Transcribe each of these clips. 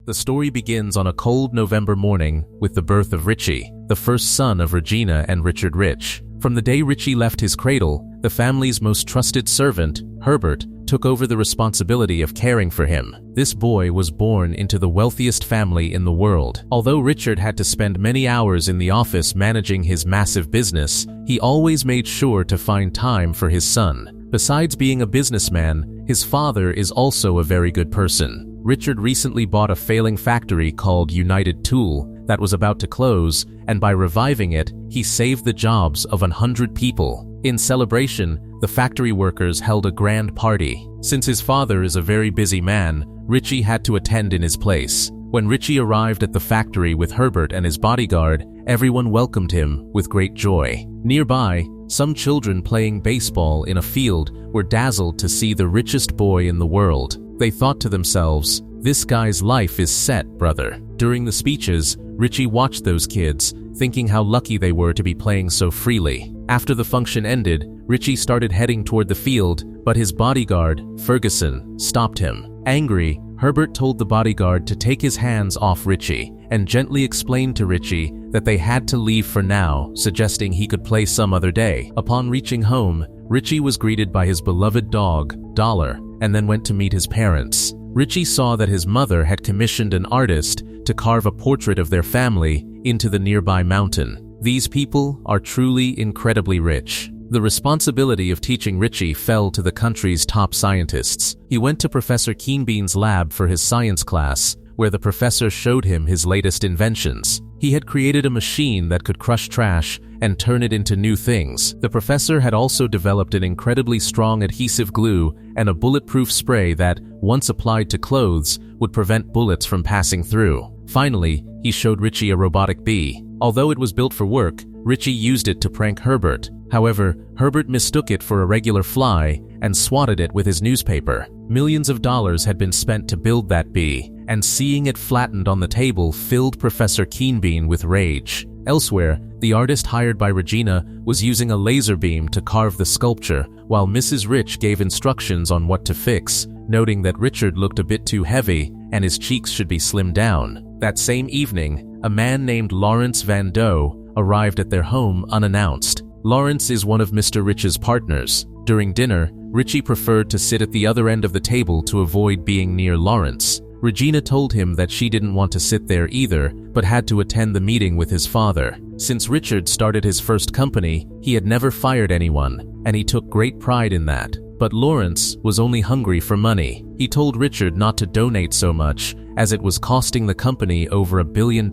The story begins on a cold November morning with the birth of Richie, the first son of Regina and Richard Rich. From the day Richie left his cradle, the family's most trusted servant, Herbert, took over the responsibility of caring for him. This boy was born into the wealthiest family in the world. Although Richard had to spend many hours in the office managing his massive business, he always made sure to find time for his son. Besides being a businessman, his father is also a very good person. Richard recently bought a failing factory called United Tool that was about to close, and by reviving it, he saved the jobs of 100 people. In celebration, the factory workers held a grand party. Since his father is a very busy man, Richie had to attend in his place. When Richie arrived at the factory with Herbert and his bodyguard, everyone welcomed him with great joy. Nearby, some children playing baseball in a field were dazzled to see the richest boy in the world. They thought to themselves, "This guy's life is set, brother." During the speeches, Richie watched those kids, thinking how lucky they were to be playing so freely. After the function ended, Richie started heading toward the field, but his bodyguard, Ferguson, stopped him. Angry, Herbert told the bodyguard to take his hands off Richie and gently explained to Richie that they had to leave for now, suggesting he could play some other day. Upon reaching home, Richie was greeted by his beloved dog, Dollar, and then went to meet his parents. Richie saw that his mother had commissioned an artist to carve a portrait of their family into the nearby mountain. These people are truly incredibly rich. The responsibility of teaching Richie fell to the country's top scientists. He went to Professor Keenbean's lab for his science class, where the professor showed him his latest inventions. He had created a machine that could crush trash and turn it into new things. The professor had also developed an incredibly strong adhesive glue and a bulletproof spray that, once applied to clothes, would prevent bullets from passing through. Finally, he showed Richie a robotic bee. Although it was built for work, Richie used it to prank Herbert. However, Herbert mistook it for a regular fly and swatted it with his newspaper. Millions of dollars had been spent to build that bee, and seeing it flattened on the table filled Professor Keenbean with rage. Elsewhere, the artist hired by Regina was using a laser beam to carve the sculpture, while Mrs. Rich gave instructions on what to fix, noting that Richard looked a bit too heavy and his cheeks should be slimmed down. That same evening, a man named Lawrence Van Doe arrived at their home unannounced. Lawrence is one of Mr. Rich's partners. During dinner, Richie preferred to sit at the other end of the table to avoid being near Lawrence. Regina told him that she didn't want to sit there either, but had to attend the meeting with his father. Since Richard started his first company, he had never fired anyone, and he took great pride in that. But Lawrence was only hungry for money. He told Richard not to donate so much, as it was costing the company over $1 billion.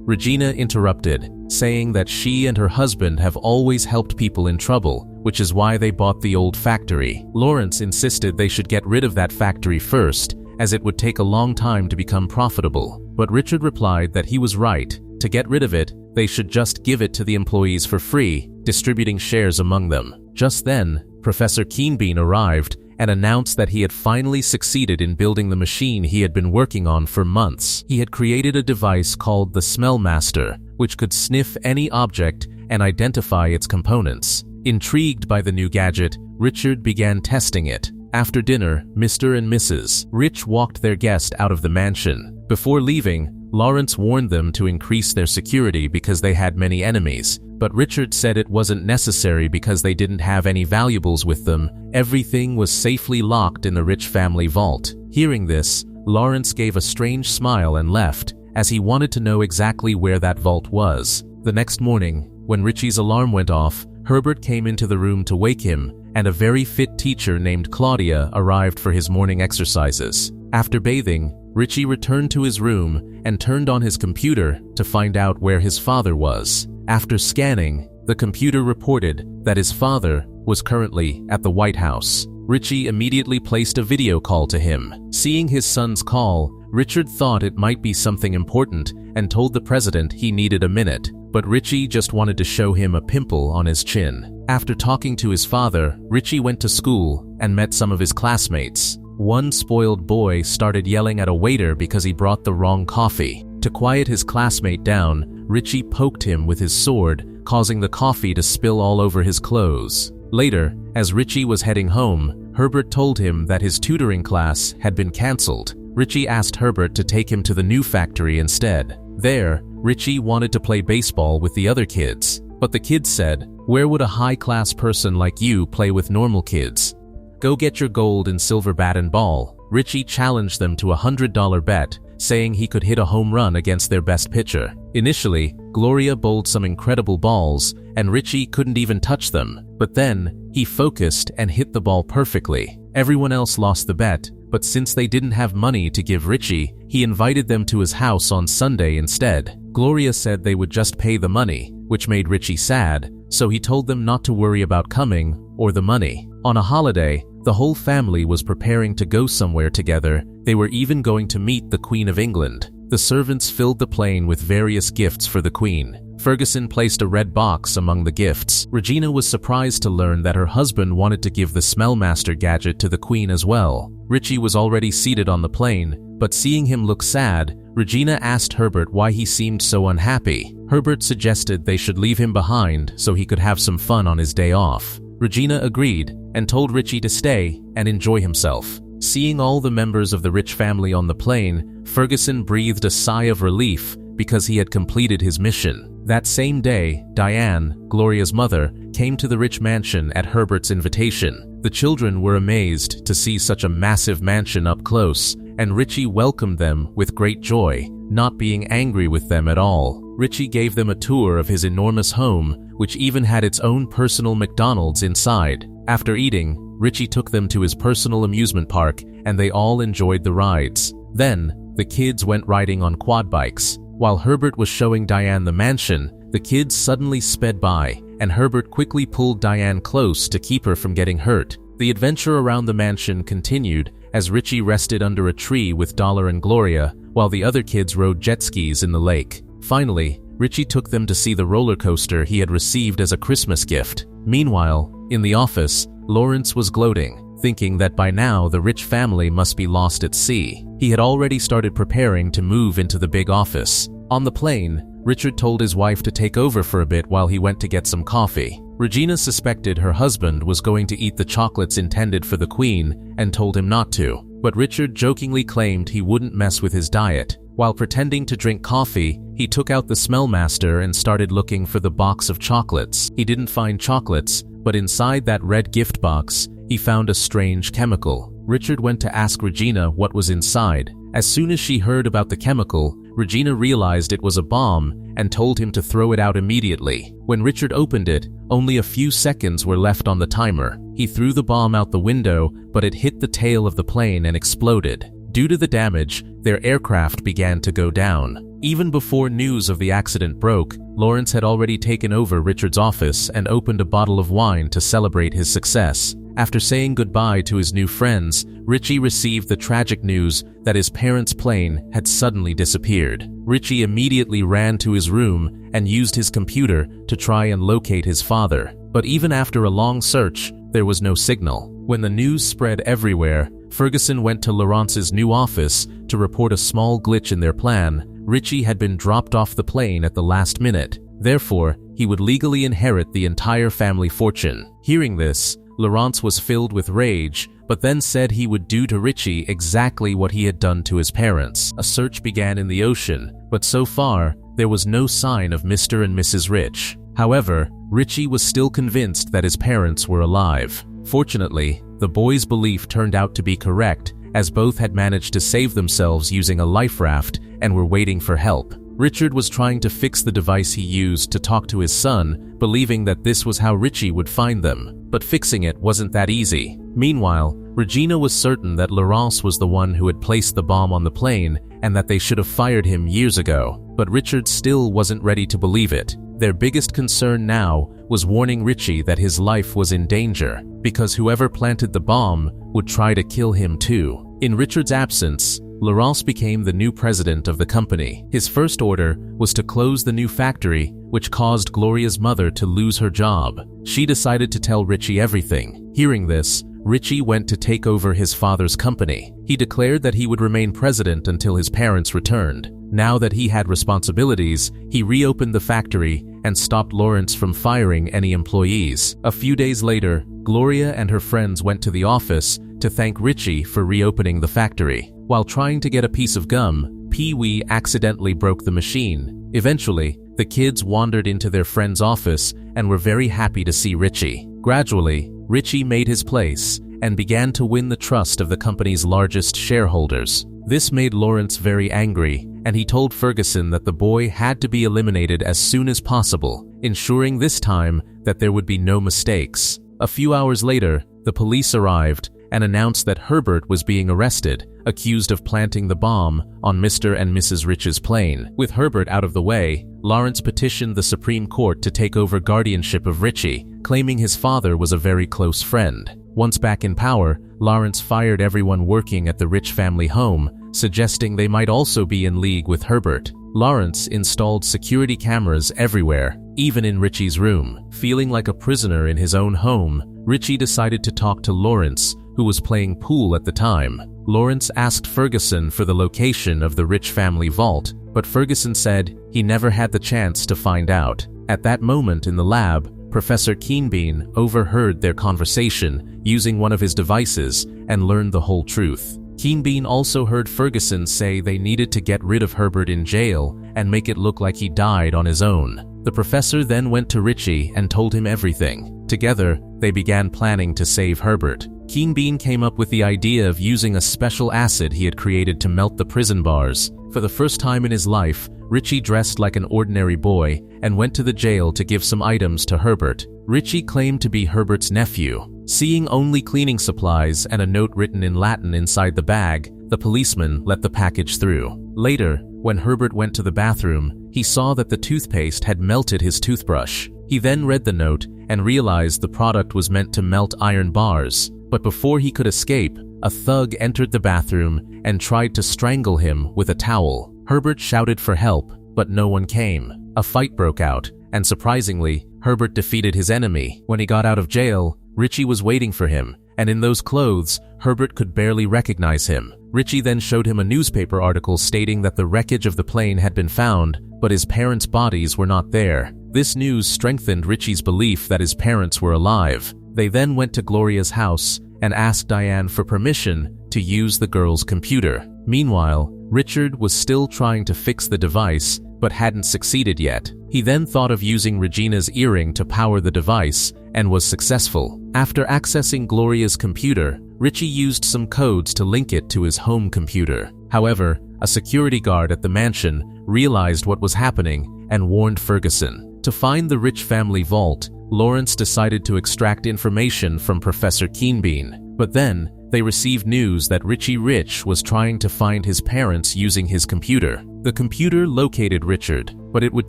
Regina interrupted, saying that she and her husband have always helped people in trouble, which is why they bought the old factory. Lawrence insisted they should get rid of that factory first, as it would take a long time to become profitable. But Richard replied that he was right. To get rid of it, they should just give it to the employees for free, distributing shares among them. Just then, Professor Keenbean arrived and announced that he had finally succeeded in building the machine he had been working on for months. He had created a device called the Smell Master, which could sniff any object and identify its components. Intrigued by the new gadget, Richard began testing it. After dinner, Mr. and Mrs. Rich walked their guest out of the mansion. Before leaving, Lawrence warned them to increase their security because they had many enemies, but Richard said it wasn't necessary because they didn't have any valuables with them. Everything was safely locked in the Rich family vault. Hearing this, Lawrence gave a strange smile and left, as he wanted to know exactly where that vault was. The next morning, when Richie's alarm went off, Herbert came into the room to wake him, and a very fit teacher named Claudia arrived for his morning exercises. After bathing, Richie returned to his room and turned on his computer to find out where his father was. After scanning, the computer reported that his father was currently at the White House. Richie immediately placed a video call to him. Seeing his son's call, Richard thought it might be something important and told the president he needed a minute, but Richie just wanted to show him a pimple on his chin. After talking to his father, Richie went to school and met some of his classmates. One spoiled boy started yelling at a waiter because he brought the wrong coffee. To quiet his classmate down, Richie poked him with his sword, causing the coffee to spill all over his clothes. Later, as Richie was heading home, Herbert told him that his tutoring class had been cancelled. Richie asked Herbert to take him to the new factory instead. There, Richie wanted to play baseball with the other kids, but the kids said, "Where would a high-class person like you play with normal kids? Go get your gold and silver bat and ball." Richie challenged them to a $100 bet, saying he could hit a home run against their best pitcher. Initially, Gloria bowled some incredible balls, and Richie couldn't even touch them. But then, he focused and hit the ball perfectly. Everyone else lost the bet, but since they didn't have money to give Richie, he invited them to his house on Sunday instead. Gloria said they would just pay the money, which made Richie sad, so he told them not to worry about coming or the money. On a holiday, the whole family was preparing to go somewhere together. They were even going to meet the Queen of England. The servants filled the plane with various gifts for the Queen. Ferguson placed a red box among the gifts. Regina was surprised to learn that her husband wanted to give the Smellmaster gadget to the Queen as well. Richie was already seated on the plane, but seeing him look sad, Regina asked Herbert why he seemed so unhappy. Herbert suggested they should leave him behind so he could have some fun on his day off. Regina agreed and told Richie to stay and enjoy himself. Seeing all the members of the Rich family on the plane, Ferguson breathed a sigh of relief because he had completed his mission. That same day, Diane, Gloria's mother, came to the Rich mansion at Herbert's invitation. The children were amazed to see such a massive mansion up close, and Richie welcomed them with great joy, not being angry with them at all. Richie gave them a tour of his enormous home, which even had its own personal McDonald's inside. After eating, Richie took them to his personal amusement park, and they all enjoyed the rides. Then, the kids went riding on quad bikes. While Herbert was showing Diane the mansion, the kids suddenly sped by, and Herbert quickly pulled Diane close to keep her from getting hurt. The adventure around the mansion continued as Richie rested under a tree with Dollar and Gloria, while the other kids rode jet skis in the lake. Finally, Richie took them to see the roller coaster he had received as a Christmas gift. Meanwhile, in the office, Lawrence was gloating, thinking that by now the Rich family must be lost at sea. He had already started preparing to move into the big office. On the plane, Richard told his wife to take over for a bit while he went to get some coffee. Regina suspected her husband was going to eat the chocolates intended for the Queen and told him not to, but Richard jokingly claimed he wouldn't mess with his diet. While pretending to drink coffee, he took out the Smellmaster and started looking for the box of chocolates. He didn't find chocolates, but inside that red gift box, he found a strange chemical. Richard went to ask Regina what was inside. As soon as she heard about the chemical, Regina realized it was a bomb and told him to throw it out immediately. When Richard opened it, only a few seconds were left on the timer. He threw the bomb out the window, but it hit the tail of the plane and exploded. Due to the damage, their aircraft began to go down. Even before news of the accident broke, Lawrence had already taken over Richard's office and opened a bottle of wine to celebrate his success. After saying goodbye to his new friends, Richie received the tragic news that his parents' plane had suddenly disappeared. Richie immediately ran to his room and used his computer to try and locate his father. But even after a long search, there was no signal. When the news spread everywhere, Ferguson went to Lawrence's new office to report a small glitch in their plan. Richie had been dropped off the plane at the last minute. Therefore, he would legally inherit the entire family fortune. Hearing this, Lawrence was filled with rage, but then said he would do to Richie exactly what he had done to his parents. A search began in the ocean, but so far, there was no sign of Mr. and Mrs. Rich. However, Richie was still convinced that his parents were alive. Fortunately, the boys' belief turned out to be correct, as both had managed to save themselves using a life raft and were waiting for help. Richard was trying to fix the device he used to talk to his son, believing that this was how Richie would find them. But fixing it wasn't that easy. Meanwhile, Regina was certain that Laurence was the one who had placed the bomb on the plane and that they should have fired him years ago. But Richard still wasn't ready to believe it. Their biggest concern now was warning Richie that his life was in danger, because whoever planted the bomb would try to kill him too. In Richard's absence, Laurence became the new president of the company. His first order was to close the new factory, which caused Gloria's mother to lose her job. She decided to tell Richie everything. Hearing this, Richie went to take over his father's company. He declared that he would remain president until his parents returned. Now that he had responsibilities, he reopened the factory and stopped Lawrence from firing any employees. A few days later, Gloria and her friends went to the office to thank Richie for reopening the factory. While trying to get a piece of gum, Pee-wee accidentally broke the machine. Eventually, the kids wandered into their friend's office and were very happy to see Richie. Gradually, Richie made his place and began to win the trust of the company's largest shareholders. This made Lawrence very angry, and he told Ferguson that the boy had to be eliminated as soon as possible, ensuring this time that there would be no mistakes. A few hours later, the police arrived and announced that Herbert was being arrested, accused of planting the bomb on Mr. and Mrs. Rich's plane. With Herbert out of the way, Lawrence petitioned the Supreme Court to take over guardianship of Richie, claiming his father was a very close friend. Once back in power, Lawrence fired everyone working at the Rich family home, suggesting they might also be in league with Herbert. Lawrence installed security cameras everywhere, even in Richie's room. Feeling like a prisoner in his own home, Richie decided to talk to Lawrence, who was playing pool at the time. Lawrence asked Ferguson for the location of the Rich family vault, but Ferguson said he never had the chance to find out. At that moment in the lab, Professor Keenbean overheard their conversation using one of his devices and learned the whole truth. Keenbean also heard Ferguson say they needed to get rid of Herbert in jail and make it look like he died on his own. The professor then went to Richie and told him everything. Together, they began planning to save Herbert. Keenbean came up with the idea of using a special acid he had created to melt the prison bars. For the first time in his life, Richie dressed like an ordinary boy and went to the jail to give some items to Herbert. Richie claimed to be Herbert's nephew. Seeing only cleaning supplies and a note written in Latin inside the bag, the policeman let the package through. Later, when Herbert went to the bathroom, he saw that the toothpaste had melted his toothbrush. He then read the note and realized the product was meant to melt iron bars. But before he could escape, a thug entered the bathroom and tried to strangle him with a towel. Herbert shouted for help, but no one came. A fight broke out, and surprisingly, Herbert defeated his enemy. When he got out of jail, Richie was waiting for him, and in those clothes, Herbert could barely recognize him. Richie then showed him a newspaper article stating that the wreckage of the plane had been found, but his parents' bodies were not there. This news strengthened Richie's belief that his parents were alive. They then went to Gloria's house and asked Diane for permission to use the girl's computer. Meanwhile, Richard was still trying to fix the device, but hadn't succeeded yet. He then thought of using Regina's earring to power the device and was successful. After accessing Gloria's computer, Richie used some codes to link it to his home computer. However, a security guard at the mansion realized what was happening and warned Ferguson. To find the Rich family vault, Lawrence decided to extract information from Professor Keenbean. But then, they received news that Richie Rich was trying to find his parents using his computer. The computer located Richard, but it would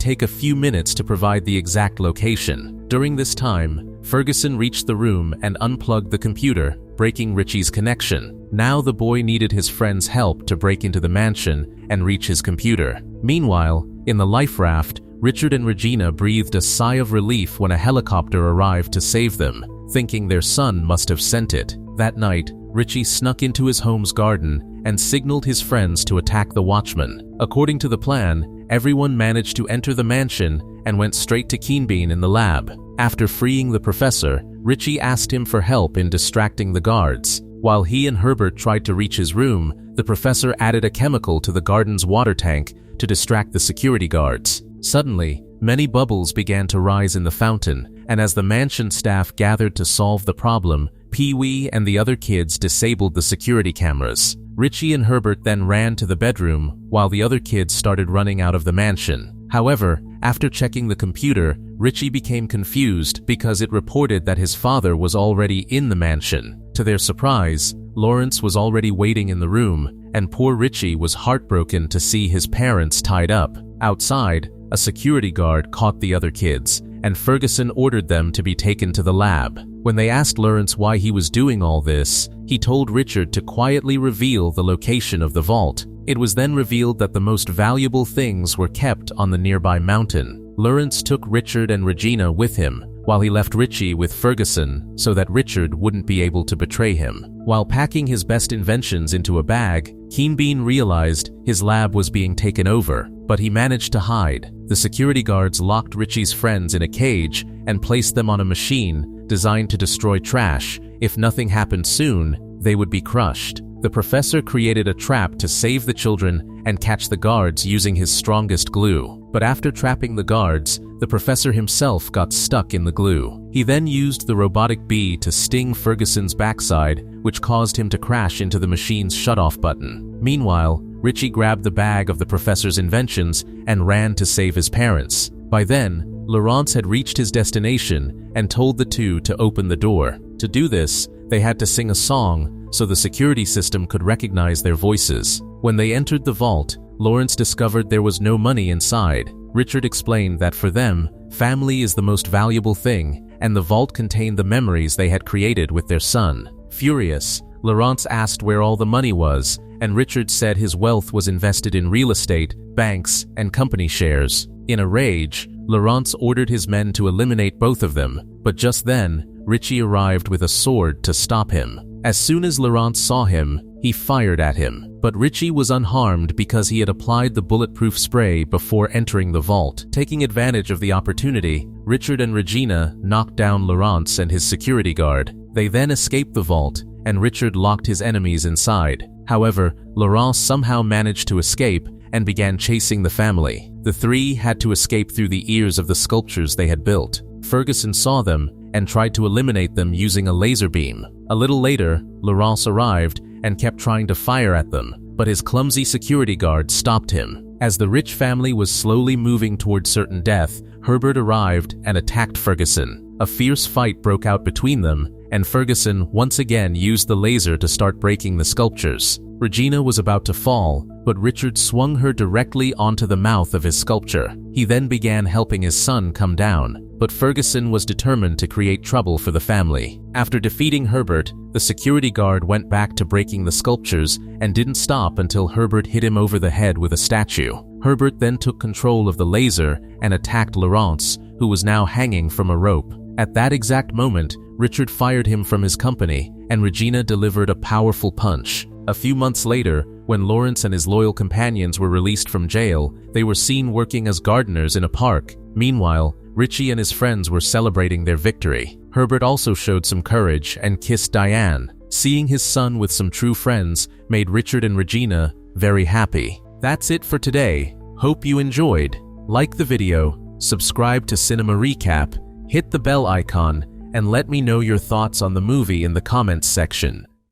take a few minutes to provide the exact location. During this time, Ferguson reached the room and unplugged the computer, breaking Richie's connection. Now the boy needed his friend's help to break into the mansion and reach his computer. Meanwhile, in the life raft, Richard and Regina breathed a sigh of relief when a helicopter arrived to save them, thinking their son must have sent it. That night, Richie snuck into his home's garden and signaled his friends to attack the watchman. According to the plan, everyone managed to enter the mansion and went straight to Keenbean in the lab. After freeing the professor, Richie asked him for help in distracting the guards. While he and Herbert tried to reach his room, the professor added a chemical to the garden's water tank to distract the security guards. Suddenly, many bubbles began to rise in the fountain, and as the mansion staff gathered to solve the problem, Pee-wee and the other kids disabled the security cameras. Richie and Herbert then ran to the bedroom, while the other kids started running out of the mansion. However, after checking the computer, Richie became confused because it reported that his father was already in the mansion. To their surprise, Lawrence was already waiting in the room, and poor Richie was heartbroken to see his parents tied up. Outside, a security guard caught the other kids, and Ferguson ordered them to be taken to the lab. When they asked Lawrence why he was doing all this, he told Richard to quietly reveal the location of the vault. It was then revealed that the most valuable things were kept on the nearby mountain. Lawrence took Richard and Regina with him, while he left Richie with Ferguson so that Richard wouldn't be able to betray him. While packing his best inventions into a bag, Keenbean realized his lab was being taken over, but he managed to hide. The security guards locked Richie's friends in a cage and placed them on a machine designed to destroy trash. If nothing happened soon, they would be crushed. The professor created a trap to save the children and catch the guards using his strongest glue. But after trapping the guards, the professor himself got stuck in the glue. He then used the robotic bee to sting Ferguson's backside, which caused him to crash into the machine's shutoff button. Meanwhile, Richie grabbed the bag of the professor's inventions and ran to save his parents. By then, Laurence had reached his destination and told the two to open the door. To do this, they had to sing a song so the security system could recognize their voices. When they entered the vault, Laurence discovered there was no money inside. Richard explained that for them, family is the most valuable thing, and the vault contained the memories they had created with their son. Furious, Laurence asked where all the money was, and Richard said his wealth was invested in real estate, banks, and company shares. In a rage, Laurence ordered his men to eliminate both of them, but just then, Richie arrived with a sword to stop him. As soon as Laurence saw him, he fired at him, but Richie was unharmed because he had applied the bulletproof spray before entering the vault. Taking advantage of the opportunity, Richard and Regina knocked down Laurence and his security guard. They then escaped the vault, and Richard locked his enemies inside. However, Laurence somehow managed to escape and began chasing the family. The three had to escape through the ears of the sculptures they had built. Ferguson saw them and tried to eliminate them using a laser beam. A little later, Laurence arrived and kept trying to fire at them, but his clumsy security guard stopped him. As the Rich family was slowly moving toward certain death, Herbert arrived and attacked Ferguson. A fierce fight broke out between them, and Ferguson once again used the laser to start breaking the sculptures. Regina was about to fall, but Richard swung her directly onto the mouth of his sculpture. He then began helping his son come down, but Ferguson was determined to create trouble for the family. After defeating Herbert, the security guard went back to breaking the sculptures and didn't stop until Herbert hit him over the head with a statue. Herbert then took control of the laser and attacked Laurence, who was now hanging from a rope. At that exact moment, Richard fired him from his company, and Regina delivered a powerful punch. A few months later, when Laurence and his loyal companions were released from jail, they were seen working as gardeners in a park. Meanwhile, Richie and his friends were celebrating their victory. Herbert also showed some courage and kissed Diane. Seeing his son with some true friends made Richard and Regina very happy. That's it for today. Hope you enjoyed. Like the video, subscribe to Cinema Recap, hit the bell icon, and let me know your thoughts on the movie in the comments section.